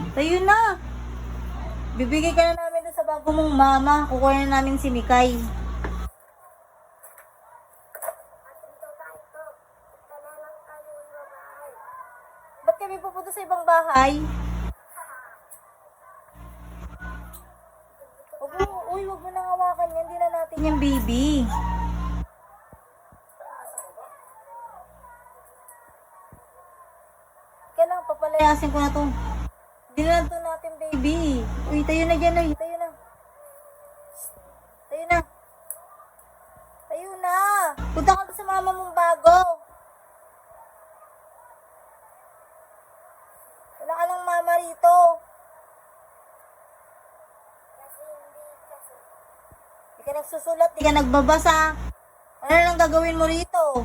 Tayo na. Bibigay ka na namin doon sa bago mong mama. Kukuha na namin si Mikay. Ba't kami pupunta sa ibang bahay? Huwag mo nang hawakan yan. Hindi na natin yung baby. Kailangan papalayasin ko na to. Hindi na to natin baby. Uy, tayo na dyan. Uy, tayo na. Tayo na. Tayo na. Punta ka sa mama mong bago. Wala ka ng mama rito. Di ka nagsusulat, di ka nagbabasa. Ano lang gagawin mo rito?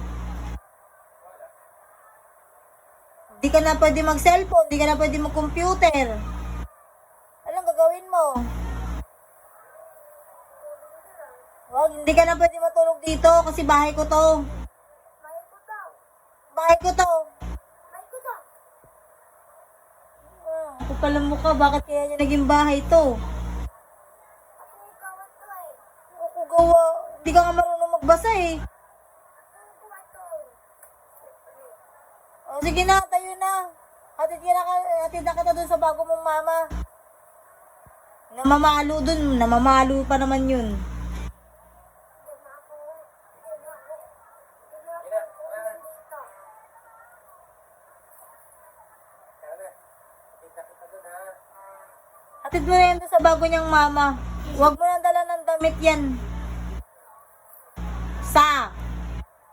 Di ka na pwede mag-cellphone, di ka na pwede mag-computer. Anong gagawin mo? Wag, hindi ka na pwede matulog dito kasi bahay ko to. Bahay ko to. Ako pala mukha, bakit kaya niya naging bahay to? Ako gawa, hindi ka nga marunong magbasa eh. O sige na, tayo na. Hatid na kita dun sa bago mong mama. Namamalo pa naman yun. Hatid mo na yan dun sa bago niyang mama. Huwag mo nang dala ng damit yan.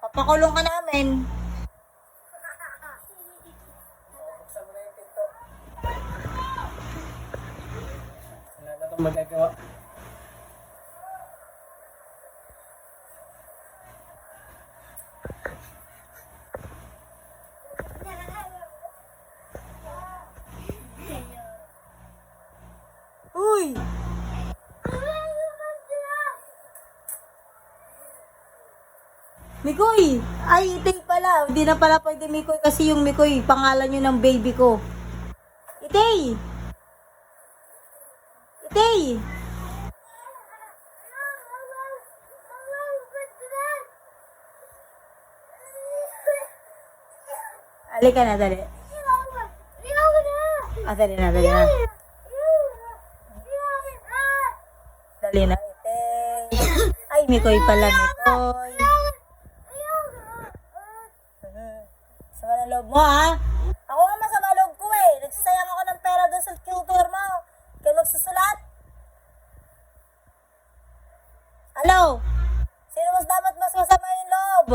Papakulong ka namin. Wala na itong magagawa. Uy! Mikoy! Ay, Itay pala. Hindi na pala pwede Mikoy kasi yung Mikoy, pangalan yun ng baby ko. Itay! Itay! Halika na, dali. Dali na. Dali na, Itay. Ay, Mikoy pala, Mikoy. Sama na loob mo, ha? Ako nga masama loob ko, eh. Nagsasayang ako ng pera doon sa tutor mo. Kaya magsusulat. Ano? Sino mas dapat mas masama yung loob?